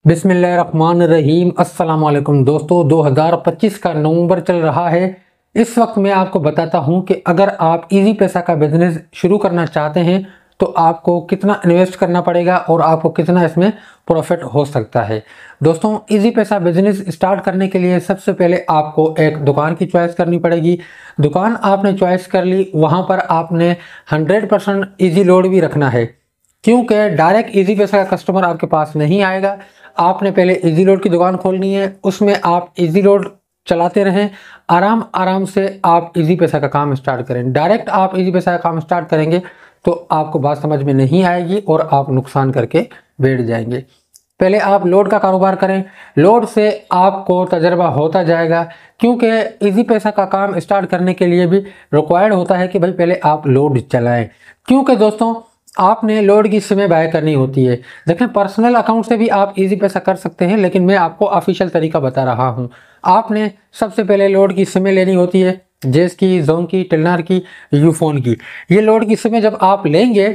बिस्मिल्लाहिर्रहमानिर्रहीम। अस्सलाम वालेकुम दोस्तों, 2025 का नवंबर चल रहा है। इस वक्त मैं आपको बताता हूं कि अगर आप इजी पैसा का बिजनेस शुरू करना चाहते हैं तो आपको कितना इन्वेस्ट करना पड़ेगा और आपको कितना इसमें प्रॉफिट हो सकता है। दोस्तों, इजी पैसा बिजनेस स्टार्ट करने के लिए सबसे पहले आपको एक दुकान की चॉइस करनी पड़ेगी। दुकान आपने चॉइस कर ली, वहां पर आपने 100% ईजी लोड भी रखना है, क्योंकि डायरेक्ट इजी पैसा का कस्टमर आपके पास नहीं आएगा। आपने पहले इजी लोड की दुकान खोलनी है, उसमें आप इजी लोड चलाते रहें, आराम आराम से आप इजी पैसा का काम स्टार्ट करें। डायरेक्ट आप इजी पैसा का काम स्टार्ट करेंगे तो आपको बात समझ में नहीं आएगी और आप नुकसान करके बैठ जाएंगे। पहले आप लोड का कारोबार करें, लोड से आपको तजर्बा होता जाएगा, क्योंकि इजी पैसा का काम स्टार्ट करने के लिए भी रिक्वायर्ड होता है कि भाई पहले आप लोड चलाएं। क्योंकि दोस्तों, आपने लोड की सिमें बाय करनी होती है। देखें, पर्सनल अकाउंट से भी आप इजी पैसा कर सकते हैं, लेकिन मैं आपको ऑफिशियल तरीका बता रहा हूं। आपने सबसे पहले लोड की सिमें लेनी होती है, जेस की, जोन की, टेलनर की, यूफोन की। ये लोड की सिमें जब आप लेंगे,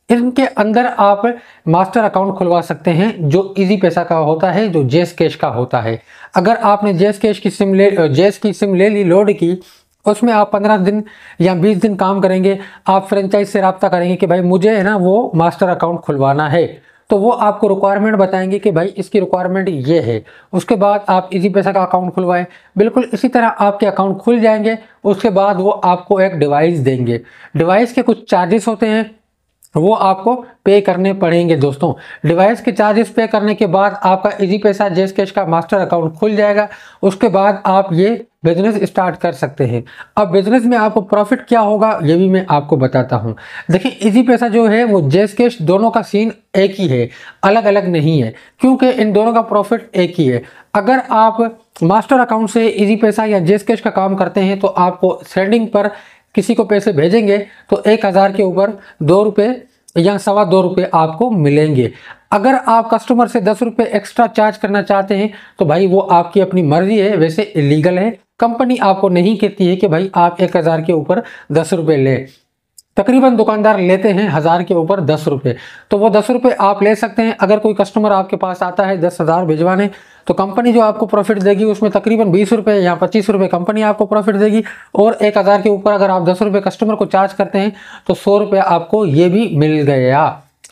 इनके अंदर आप मास्टर अकाउंट खुलवा सकते हैं जो इजी पैसा का होता है, जो जेस कैश का होता है। अगर आपने जेस की सिम ले ली लोड की, उसमें आप 15 दिन या 20 दिन काम करेंगे। आप फ्रेंचाइज से रब्ता करेंगे कि भाई मुझे है ना वो मास्टर अकाउंट खुलवाना है, तो वो आपको रिक्वायरमेंट बताएंगे कि भाई इसकी रिक्वायरमेंट ये है। उसके बाद आप इजी पैसा का अकाउंट खुलवाएं। बिल्कुल इसी तरह आपके अकाउंट खुल जाएंगे। उसके बाद वो आपको एक डिवाइस देंगे। डिवाइस के कुछ चार्जेस होते हैं, वो आपको पे करने पड़ेंगे। दोस्तों, डिवाइस के चार्जेस पे करने के बाद आपका इजी पैसा जेस कैश का मास्टर अकाउंट खुल जाएगा। उसके बाद आप ये बिजनेस स्टार्ट कर सकते हैं। अब बिजनेस में आपको प्रॉफिट क्या होगा ये भी मैं आपको बताता हूं। देखिए, इजी पैसा जो है वो जेस कैश दोनों का सीन एक ही है, अलग अलग नहीं है, क्योंकि इन दोनों का प्रॉफिट एक ही है। अगर आप मास्टर अकाउंट से इजी पैसा या जेस कैश का काम करते हैं तो आपको सेंडिंग पर किसी को पैसे भेजेंगे तो 1000 के ऊपर 2 रुपये या 2.25 रुपये आपको मिलेंगे। अगर आप कस्टमर से 10 रुपये एक्स्ट्रा चार्ज करना चाहते हैं तो भाई वो आपकी अपनी मर्जी है, वैसे इलीगल है। कंपनी आपको नहीं कहती है कि भाई आप 1000 के ऊपर 10 रुपये लें। तकरीबन दुकानदार लेते हैं 1000 के ऊपर 10 रुपये, तो वो 10 रुपये आप ले सकते हैं। अगर कोई कस्टमर आपके पास आता है 10,000 भिजवाने, तो कंपनी जो आपको प्रॉफिट देगी उसमें तकरीबन 20 रुपये या 25 रुपये कंपनी आपको प्रॉफिट देगी। और 1000 के ऊपर अगर आप 10 रुपये कस्टमर को चार्ज करते हैं तो 100 रुपये आपको ये भी मिल गया।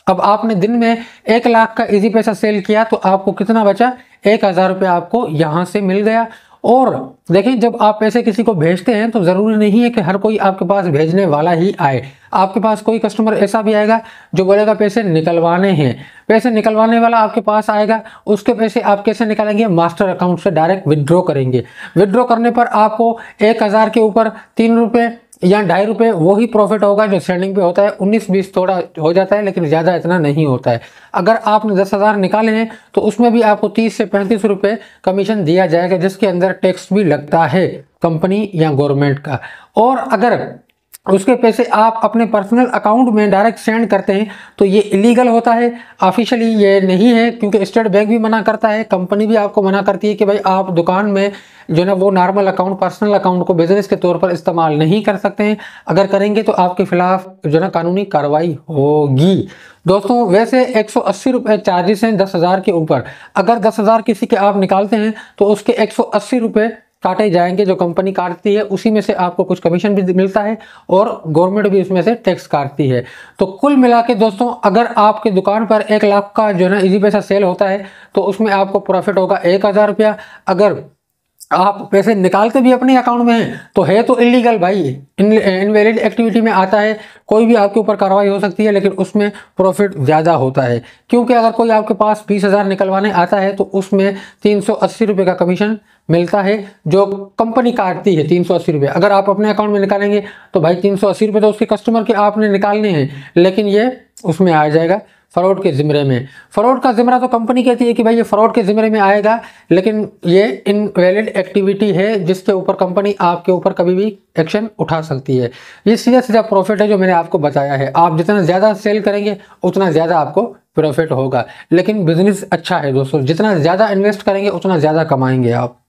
अब आपने दिन में 1 लाख का इजी पैसा सेल किया तो आपको कितना बचा? 1000 रुपये आपको यहाँ से मिल गया। और देखिए, जब आप पैसे किसी को भेजते हैं तो ज़रूरी नहीं है कि हर कोई आपके पास भेजने वाला ही आए। आपके पास कोई कस्टमर ऐसा भी आएगा जो बोलेगा पैसे निकलवाने हैं। पैसे निकलवाने वाला आपके पास आएगा, उसके पैसे आप कैसे निकालेंगे? मास्टर अकाउंट से डायरेक्ट विड्रॉ करेंगे। विड्रॉ करने पर आपको 1000 के ऊपर 3 रुपये या 2.5 रुपये वही प्रॉफिट होगा जो सेंडिंग पे होता है। 19-20 थोड़ा हो जाता है, लेकिन ज़्यादा इतना नहीं होता है। अगर आपने 10,000 निकाले हैं तो उसमें भी आपको 30 से 35 रुपये कमीशन दिया जाएगा, जिसके अंदर टैक्स भी लगता है कंपनी या गवर्नमेंट का। और अगर उसके पैसे आप अपने पर्सनल अकाउंट में डायरेक्ट सेंड करते हैं तो ये इलीगल होता है, ऑफिशियली ये नहीं है, क्योंकि स्टेट बैंक भी मना करता है, कंपनी भी आपको मना करती है कि भाई आप दुकान में जो ना वो नॉर्मल अकाउंट, पर्सनल अकाउंट को बिजनेस के तौर पर इस्तेमाल नहीं कर सकते हैं। अगर करेंगे तो आपके खिलाफ जो ना कानूनी कार्रवाई होगी। दोस्तों, वैसे 180 रुपये चार्जेस हैं 10,000 के ऊपर। अगर 10,000 किसी के आप निकालते हैं तो उसके 180 रुपये काटे जाएंगे जो कंपनी काटती है। उसी में से आपको कुछ कमीशन भी मिलता है और गवर्नमेंट भी उसमें से टैक्स काटती है। तो कुल मिला के दोस्तों, अगर आपकी दुकान पर 1 लाख का जो है ना इजी पैसा सेल होता है तो उसमें आपको प्रॉफिट होगा 1000 रुपया। अगर आप पैसे निकालते भी अपने अकाउंट में हैं तो है तो इलीगल भाई, इनवैलिड एक्टिविटी में आता है। कोई भी आपके ऊपर कार्रवाई हो सकती है, लेकिन उसमें प्रॉफिट ज़्यादा होता है। क्योंकि अगर कोई आपके पास 20,000 निकलवाने आता है तो उसमें 380 रुपये का कमीशन मिलता है जो कंपनी काटती है। 380 रुपये अगर आप अपने अकाउंट में निकालेंगे तो भाई 380 रुपये तो उसके कस्टमर के आपने निकालने हैं, लेकिन ये उसमें आ जाएगा फ्रॉड के ज़िम्मे में। फ्रॉड का ज़िम्मा तो कंपनी कहती है कि भाई ये फ्रॉड के ज़िम्मे में आएगा, लेकिन ये इनवैलिड एक्टिविटी है जिसके ऊपर कंपनी आपके ऊपर कभी भी एक्शन उठा सकती है। ये सीधा सीधा प्रॉफिट है जो मैंने आपको बताया है। आप जितना ज़्यादा सेल करेंगे उतना ज़्यादा आपको प्रॉफिट होगा, लेकिन बिजनेस अच्छा है दोस्तों। जितना ज़्यादा इन्वेस्ट करेंगे उतना ज़्यादा कमाएंगे आप।